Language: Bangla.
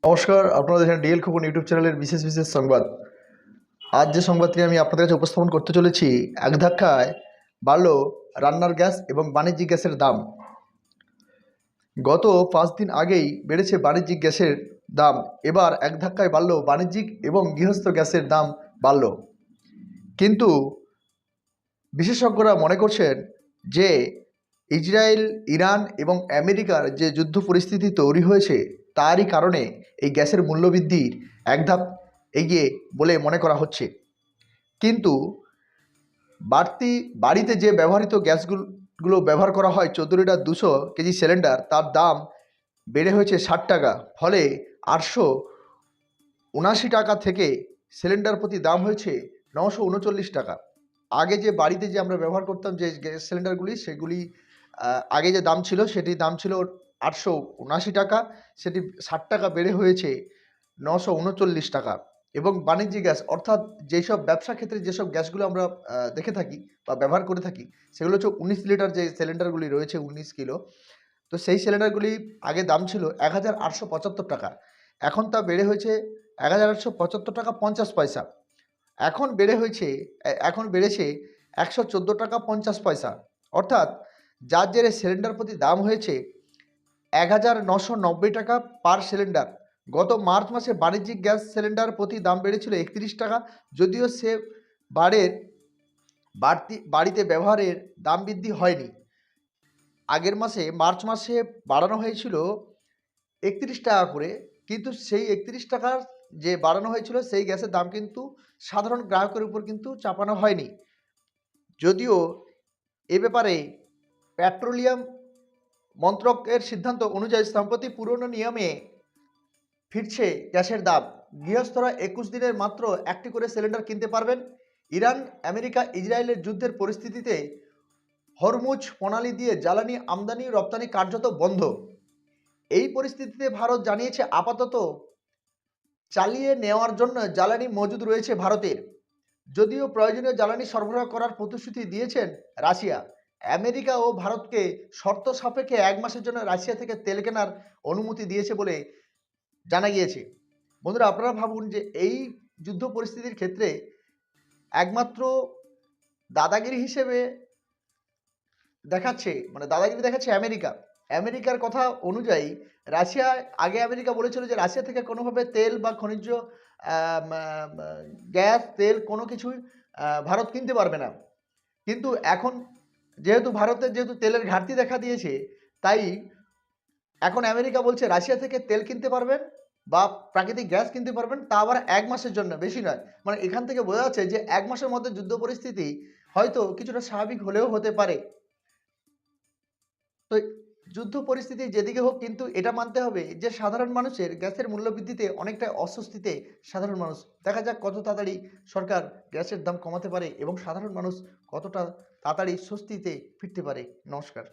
নমস্কার, আপনারা দেখেন ডিএল খোকন ইউটিউব চ্যানেলের বিশেষ বিশেষ সংবাদ। আজ যে সংবাদটি আমি আপনাদের কাছে উপস্থাপন করতে চলেছি, এক ধাক্কায় বাড়ল রান্নার গ্যাস এবং বাণিজ্যিক গ্যাসের দাম। গত 5 দিন আগেই বেড়েছে বাণিজ্যিক গ্যাসের দাম, এবার এক ধাক্কায় বাড়ল বাণিজ্যিক এবং গৃহস্থ গ্যাসের দাম বাড়ল। কিন্তু বিশেষজ্ঞরা মনে করছেন যে ইসরায়েল, ইরান এবং আমেরিকার যে যুদ্ধ পরিস্থিতি তৈরি হয়েছে তারই কারণে এই গ্যাসের মূল্যবৃদ্ধির এক ধাপ এগিয়ে বলে মনে করা হচ্ছে। কিন্তু বাড়িতে যে ব্যবহৃত গ্যাসগুলো ব্যবহার করা হয় 14 লিটার 200 কেজি সিলিন্ডার, তার দাম বেড়ে হয়েছে 60 টাকা। ফলে 879 টাকা থেকে সিলিন্ডার প্রতি দাম হয়েছে 939 টাকা। আগে যে বাড়িতে যে আমরা ব্যবহার করতাম যে গ্যাস সিলিন্ডারগুলি, সেগুলি আগে যে দাম ছিল সেটির দাম ছিল 879 টাকা, সেটি 60 টাকা বেড়ে হয়েছে 939 টাকা। এবং বাণিজ্যিক গ্যাস অর্থাৎ যেসব ব্যবসা ক্ষেত্রে যেসব গ্যাসগুলো আমরা দেখে থাকি বা ব্যবহার করে থাকি, সেগুলো হচ্ছে 19 লিটার যে সিলিন্ডারগুলি রয়েছে, 19 কিলো। তো সেই সিলিন্ডারগুলি আগে দাম ছিল 1875 টাকা, এখন তা বেড়ে হয়েছে 1875 টাকা 50 পয়সা। এখন বেড়েছে 114 টাকা 50 পয়সা। অর্থাৎ যার জেরে সিলিন্ডার প্রতি দাম হয়েছে 1990 টাকা পার সিলিন্ডার। গত মার্চ মাসে বাণিজ্যিক গ্যাস সিলিন্ডার প্রতি দাম বেড়েছিল 31 টাকা, যদিও সে বাড়িতে ব্যবহারের দাম বৃদ্ধি হয়নি। আগের মাসে মার্চ মাসে বাড়ানো হয়েছিল 31 টাকা করে, কিন্তু সেই 31 টাকার যে বাড়ানো হয়েছিল সেই গ্যাসের দাম কিন্তু সাধারণ গ্রাহকের উপর কিন্তু চাপানো হয়নি। যদিও এ ব্যাপারে পেট্রোলিয়াম মন্ত্রকের সিদ্ধান্ত অনুযায়ী সম্প্রতি পুরনো নিয়মে ফিরছে গ্যাসের দাম। গৃহস্থরা 21 দিনের মাত্র একটি করে সিলিন্ডার কিনতে পারবেন। ইরান, আমেরিকা, ইসরায়েলের যুদ্ধের পরিস্থিতিতে হরমুজ প্রণালী দিয়ে জ্বালানি আমদানি রপ্তানি কার্যত বন্ধ। এই পরিস্থিতিতে ভারত জানিয়েছে আপাতত চালিয়ে নেওয়ার জন্য জ্বালানি মজুদ রয়েছে ভারতের। যদিও প্রয়োজনীয় জ্বালানি সরবরাহ করার প্রতিশ্রুতি দিয়েছেন রাশিয়া। আমেরিকা ও ভারতকে শর্ত সাপেক্ষে 1 মাসের জন্য রাশিয়া থেকে তেল কেনার অনুমতি দিয়েছে বলে জানা গিয়েছে। বন্ধুরা, আপনারা ভাবুন যে এই যুদ্ধ পরিস্থিতির ক্ষেত্রে একমাত্র দাদাগিরি হিসেবে দাদাগিরি দেখাচ্ছে আমেরিকা। আমেরিকার কথা অনুযায়ী আমেরিকা বলেছিল যে রাশিয়া থেকে কোনোভাবে তেল বা খনিজ গ্যাস, তেল কোনো কিছুই ভারত কিনতে পারবে না। কিন্তু এখন যেহেতু তেলের ঘাটতি দেখা দিয়েছে, তাই এখন আমেরিকা বলছে রাশিয়া থেকে তেল কিনতে পারবেন বা প্রাকৃতিক গ্যাস কিনতে পারবেন, তা আবার 1 মাসের জন্য, বেশি নয়। এখান থেকে বোঝা যাচ্ছে যে 1 মাসের মধ্যে যুদ্ধ পরিস্থিতি হয়তো কিছুটা স্বাভাবিক হলেও হতে পারে। তো যুদ্ধ পরিস্থিতি যেদিকে হোক, কিন্তু এটা মানতে হবে যে সাধারণ মানুষের গ্যাসের মূল্যবৃদ্ধিতে অনেকটা অস্বস্তিতে সাধারণ মানুষ। দেখা যাক কত তাড়াতাড়ি সরকার গ্যাসের দাম কমাতে পারে এবং সাধারণ মানুষ কতটা তাড়াতাড়ি স্বস্তিতে ফিরতে পারে। নমস্কার।